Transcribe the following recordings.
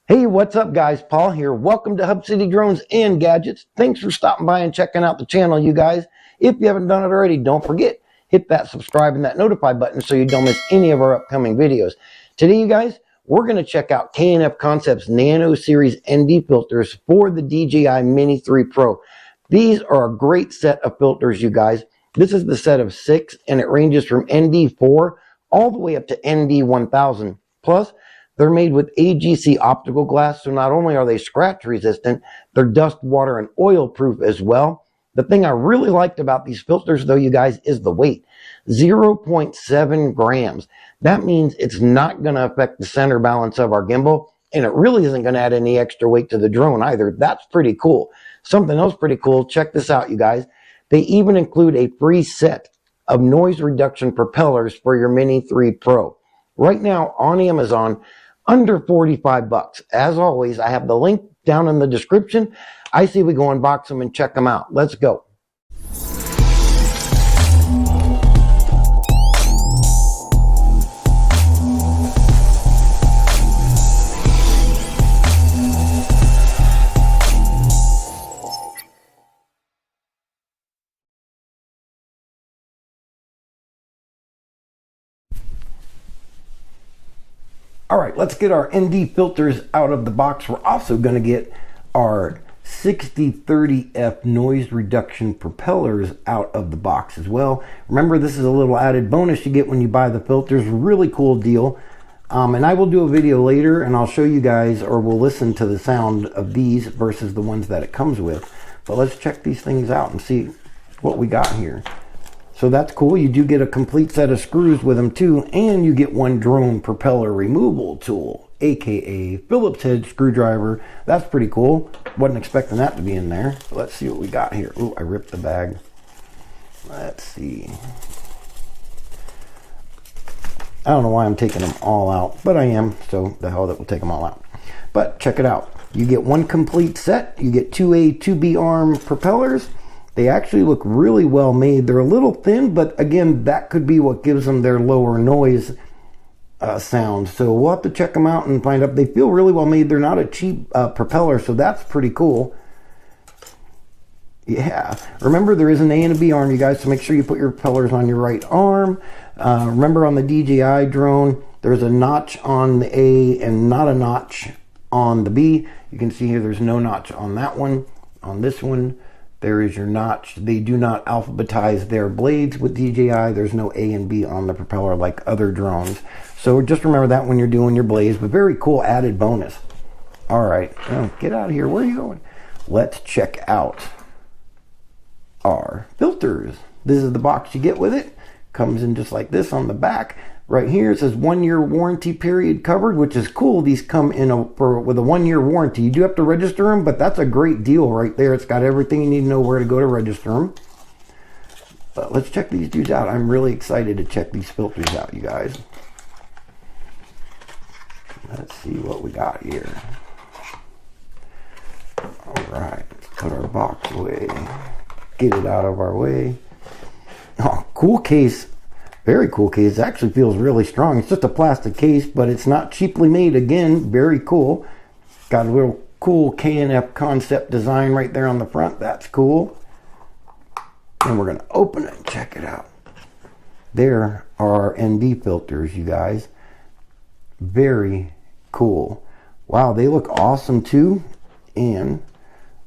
Hey, what's up guys? Paul here. Welcome to Hub City Drones and Gadgets. Thanks for stopping by and checking out the channel, you guys. If you haven't done it already, don't forget, hit that subscribe and that notify button so you don't miss any of our upcoming videos. Today, you guys, we're going to check out K&F Concepts Nano Series ND filters for the DJI Mini 3 Pro. These are a great set of filters, you guys. This is the set of 6, and it ranges from ND4 all the way up to ND1000. Plus, they're made with AGC optical glass, so not only are they scratch resistant, they're dust, water, and oil proof as well. The thing I really liked about these filters, though, you guys, is the weight. 0.7 grams. That means it's not going to affect the center balance of our gimbal, and it really isn't going to add any extra weight to the drone either. That's pretty cool. Something else pretty cool, check this out, you guys. They even include a free set of noise reduction propellers for your Mini 3 Pro. Right now on Amazon, under 45 bucks. As always, I have the link down in the description. I say we go unbox them and check them out. Let's go. All right, let's get our ND filters out of the box. We're also going to get our 6030F noise reduction propellers out of the box as well. Remember, this is a little added bonus you get when you buy the filters. Really cool deal. And I will do a video later and I'll show you guys, or we'll listen to the sound of these versus the ones that it comes with. But let's check these things out and see what we got here. So that's cool. You do get a complete set of screws with them too, and you get one drone propeller removal tool, aka Phillips head screwdriver. That's pretty cool. Wasn't expecting that to be in there. So let's see what we got here. Ooh, I ripped the bag. Let's see. I don't know why I'm taking them all out, but I am, so the hell that will take them all out. But check it out. You get one complete set. You get 2A, 2B arm propellers. They actually look really well made. They're a little thin, but again, that could be what gives them their lower noise sound. So we'll have to check them out and find out. They feel really well made. They're not a cheap propeller, so that's pretty cool. Yeah. Remember, there is an A and a B arm, you guys, so make sure you put your propellers on your right arm. Remember, on the DJI drone, there's a notch on the A and not a notch on the B. You can see here there's no notch on that one. On this one, there is your notch. They do not alphabetize their blades with DJI. There's no A and B on the propeller like other drones. So just remember that when you're doing your blades, but very cool added bonus. All right, get out of here. Where are you going? Let's check out our filters. This is the box you get with it. Comes in just like this on the back. Right here it says 1 year warranty period covered, which is cool. These come in with a 1 year warranty. You do have to register them, but that's a great deal right there. It's got everything you need to know where to go to register them. But let's check these dudes out. I'm really excited to check these filters out, you guys. Let's see what we got here. All right, let's put our box away. Get it out of our way. Oh, cool case. Very cool case. It actually feels really strong. It's just a plastic case, but it's not cheaply made. Again, very cool. Got a little cool K&F concept design right there on the front. That's cool. And we're going to open it and check it out. There are our ND filters, you guys. Very cool. Wow, they look awesome too. And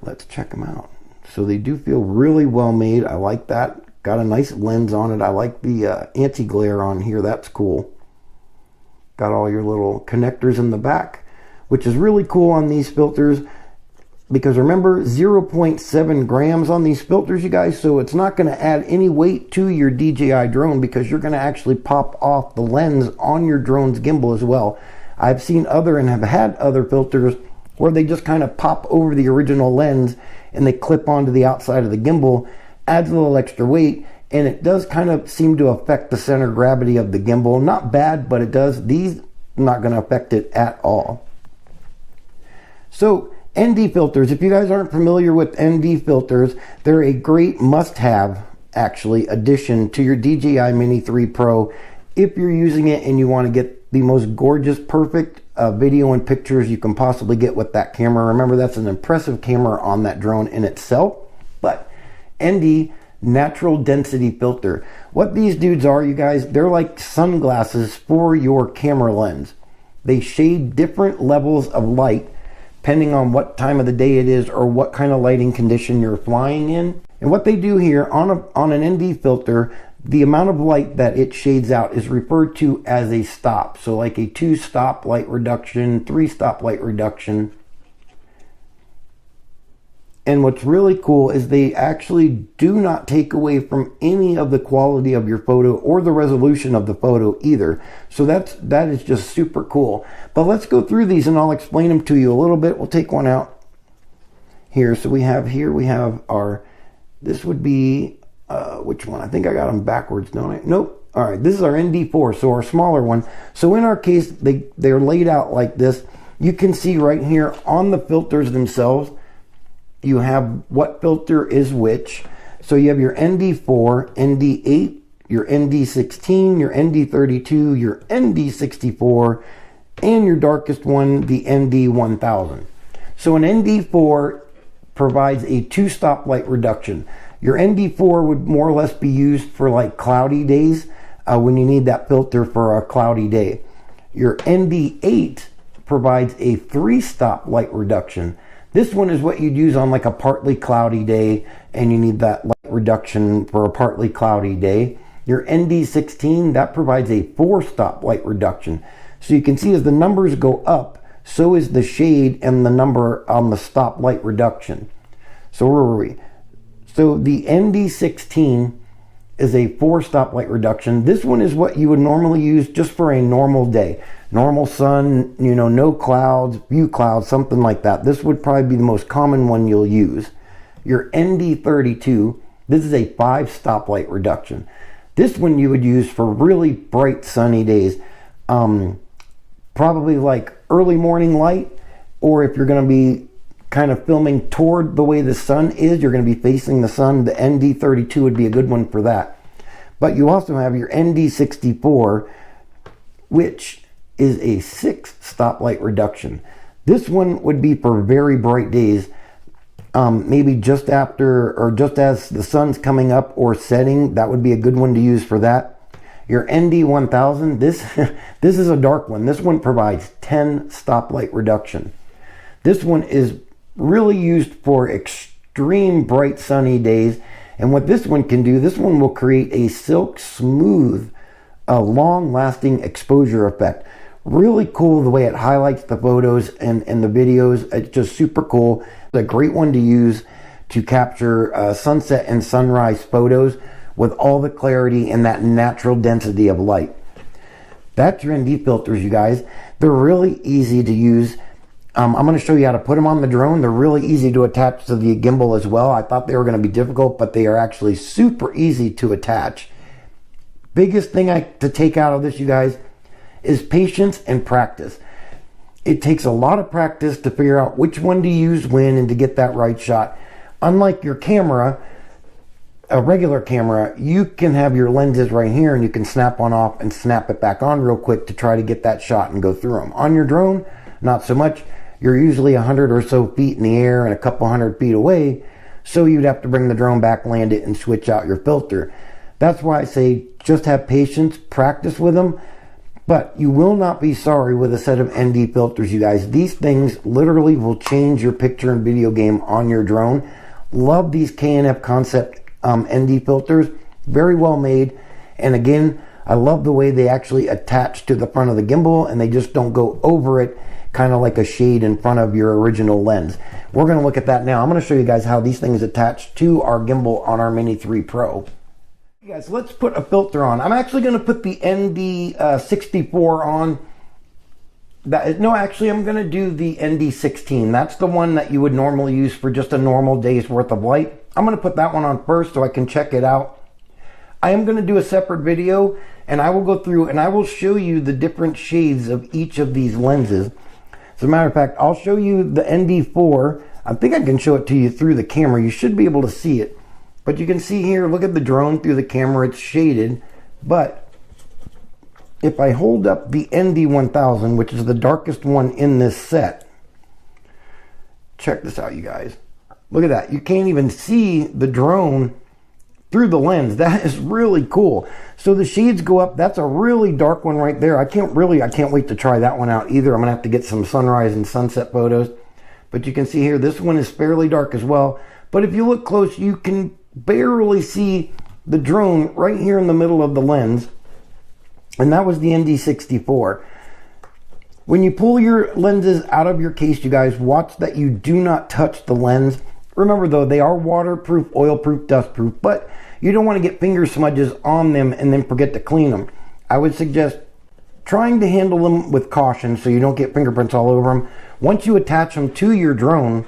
let's check them out. So they do feel really well made. I like that. Got a nice lens on it. I like the anti-glare on here. That's cool. Got all your little connectors in the back, which is really cool on these filters. Because remember, 0.7 grams on these filters, you guys. So it's not going to add any weight to your DJI drone because you're going to actually pop off the lens on your drone's gimbal as well. I've seen other and have had other filters where they just kind of pop over the original lens and they clip onto the outside of the gimbal. Adds a little extra weight, and it does kind of seem to affect the center gravity of the gimbal. Not bad, but it does. These not going to affect it at all. So ND filters, if you guys aren't familiar with ND filters, they're a great must-have, actually, addition to your DJI Mini 3 Pro if you're using it and you want to get the most gorgeous, perfect video and pictures you can possibly get with that camera. Remember, that's an impressive camera on that drone in itself. But ND, natural density filter. What these dudes are, you guys, they're like sunglasses for your camera lens. They shade different levels of light depending on what time of the day it is or what kind of lighting condition you're flying in. And what they do here on an ND filter, the amount of light that it shades out is referred to as a stop. So like a 2-stop light reduction, 3-stop light reduction. And what's really cool is they actually do not take away from any of the quality of your photo or the resolution of the photo either. So that is just super cool. But let's go through these and I'll explain them to you a little bit. We'll take one out here. So we have our, this would be, which one? I think I got them backwards, don't I? Nope. All right, this is our ND4, so our smaller one. So in our case, they're laid out like this. You can see right here on the filters themselves, you have what filter is which. So you have your ND4, ND8, your ND16, your ND32, your ND64, and your darkest one, the ND1000. So an ND4 provides a 2-stop light reduction. Your ND4 would more or less be used for like cloudy days when you need that filter for a cloudy day. Your ND8 provides a 3-stop light reduction. This one is what you'd use on like a partly cloudy day and you need that light reduction for a partly cloudy day. Your ND16, that provides a 4-stop light reduction. So you can see as the numbers go up, so is the shade and the number on the stop light reduction. So where were we? So the ND16 is a 4-stop light reduction. This one is what you would normally use just for a normal day. Normal sun, you know, no clouds, few clouds, something like that. This would probably be the most common one you'll use. Your ND32, this is a 5-stop light reduction. This one you would use for really bright sunny days. Probably like early morning light, or if you're going to be kind of filming toward the way the sun is, you're going to be facing the sun, the ND32 would be a good one for that. But you also have your ND64, which is a 6-stop light reduction. This one would be for very bright days, maybe just after or just as the sun's coming up or setting. That would be a good one to use for that. Your ND1000, this is a dark one. This one provides 10-stop light reduction. This one is really used for extreme bright sunny days. And what this one can do, this one will create a silk smooth, long-lasting exposure effect. Really cool the way it highlights the photos and the videos. It's just super cool. It's a great one to use to capture sunset and sunrise photos with all the clarity and that natural density of light. That's your ND filters, you guys. They're really easy to use. I'm going to show you how to put them on the drone. They're really easy to attach to the gimbal as well. I thought they were going to be difficult, but they are actually super easy to attach. Biggest thing to take out of this, you guys, is patience and practice. It takes a lot of practice to figure out which one to use when and to get that right shot. Unlike your camera, a regular camera, you can have your lenses right here and you can snap one off and snap it back on real quick to try to get that shot and go through them. On your drone, not so much. You're usually 100 or so feet in the air and a couple 100 feet away, so you'd have to bring the drone back, land it, and switch out your filter. That's why I say just have patience, practice with them, but you will not be sorry with a set of ND filters, you guys. These things literally will change your picture and video game on your drone. Love these K&F Concept ND filters. Very well made. And again, I love the way they actually attach to the front of the gimbal and they just don't go over it, kind of like a shade in front of your original lens. We're going to look at that now. I'm going to show you guys how these things attach to our gimbal on our Mini 3 Pro. Guys, let's put a filter on. I'm actually going to put the ND64 on. Actually, I'm going to do the ND16. That's the one that you would normally use for just a normal day's worth of light. I'm going to put that one on first so I can check it out. I am going to do a separate video and I will go through and I will show you the different shades of each of these lenses. As a matter of fact, I'll show you the ND4. I think I can show it to you through the camera. You should be able to see it. But you can see here, look at the drone through the camera. It's shaded. But if I hold up the ND1000, which is the darkest one in this set, check this out, you guys. Look at that. You can't even see the drone through the lens. That is really cool. So the shades go up. That's a really dark one right there. I can't wait to try that one out either. I'm gonna have to get some sunrise and sunset photos. But you can see here, this one is fairly dark as well. But if you look close, you can barely see the drone right here in the middle of the lens. And that was the ND64. When you pull your lenses out of your case, you guys, watch that you do not touch the lens. Remember though, they are waterproof, oil-proof, dust-proof, but you don't want to get finger smudges on them and then forget to clean them. I would suggest trying to handle them with caution so you don't get fingerprints all over them. Once you attach them to your drone,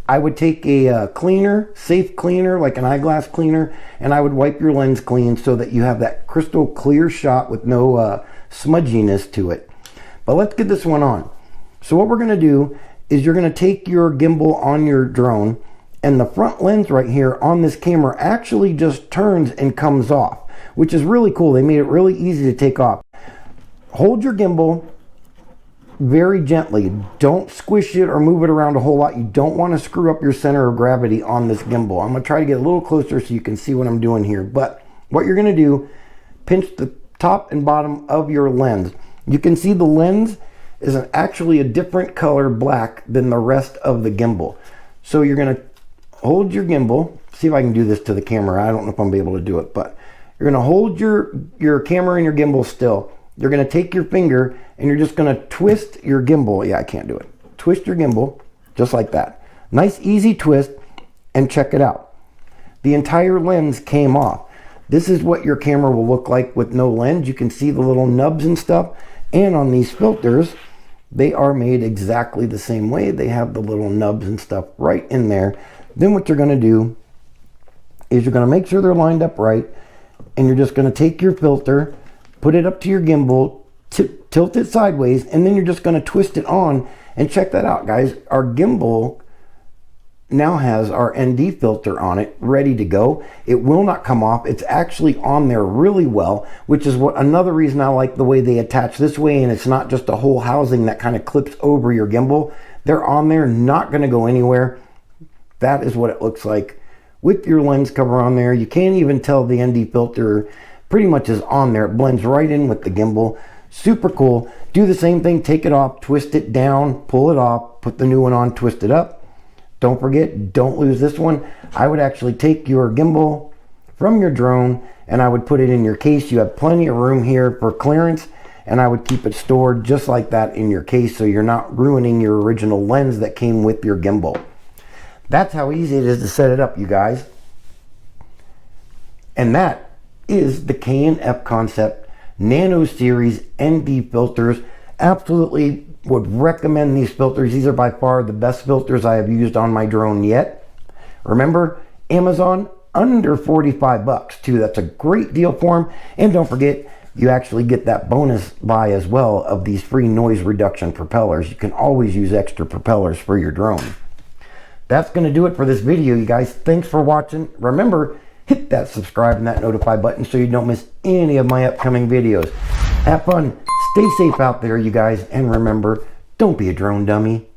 I would take a cleaner, safe cleaner, like an eyeglass cleaner, and I would wipe your lens clean so that you have that crystal clear shot with no smudginess to it. But let's get this one on. So what we're going to do is you're going to take your gimbal on your drone, and the front lens right here on this camera actually just turns and comes off, which is really cool. They made it really easy to take off. Hold your gimbal very gently. Don't squish it or move it around a whole lot. You don't want to screw up your center of gravity on this gimbal. I'm going to try to get a little closer so you can see what I'm doing here. But what you're going to do, pinch the top and bottom of your lens. You can see the lens is actually a different color black than the rest of the gimbal. So you're going to hold your gimbal. See if I can do this to the camera. I don't know if I'm going to be able to do it, but you're going to hold your camera and your gimbal still. You're going to take your finger and you're just going to twist your gimbal. Yeah, I can't do it. Twist your gimbal just like that. Nice easy twist, and check it out. The entire lens came off. This is what your camera will look like with no lens. You can see the little nubs and stuff. And on these filters, they are made exactly the same way. They have the little nubs and stuff right in there. Then what you're going to do is you're going to make sure they're lined up right, and you're just going to take your filter, put it up to your gimbal, tilt it sideways, and then you're just going to twist it on. And check that out, guys. Our gimbal now has our ND filter on it, ready to go. It will not come off. It's actually on there really well, which is another reason I like the way they attach this way, and it's not just a whole housing that kind of clips over your gimbal. They're on there, not going to go anywhere. That is what it looks like with your lens cover on there. You can't even tell the ND filter pretty much is on there. It blends right in with the gimbal. Super cool. Do the same thing. Take it off, twist it down, pull it off, put the new one on, twist it up. Don't forget, don't lose this one. I would actually take your gimbal from your drone and I would put it in your case. You have plenty of room here for clearance, and I would keep it stored just like that in your case so you're not ruining your original lens that came with your gimbal. That's how easy it is to set it up, you guys. And that is the K&F Concept Nano Series ND filters. Absolutely would recommend these filters. These are by far the best filters I have used on my drone yet. Remember, Amazon under 45 bucks too. That's a great deal for them. And don't forget, you actually get that bonus buy as well of these free noise reduction propellers. You can always use extra propellers for your drone. That's going to do it for this video, you guys. Thanks for watching. Remember, hit that subscribe and that notify button so you don't miss any of my upcoming videos. Have fun. Stay safe out there, you guys. And remember, don't be a drone dummy.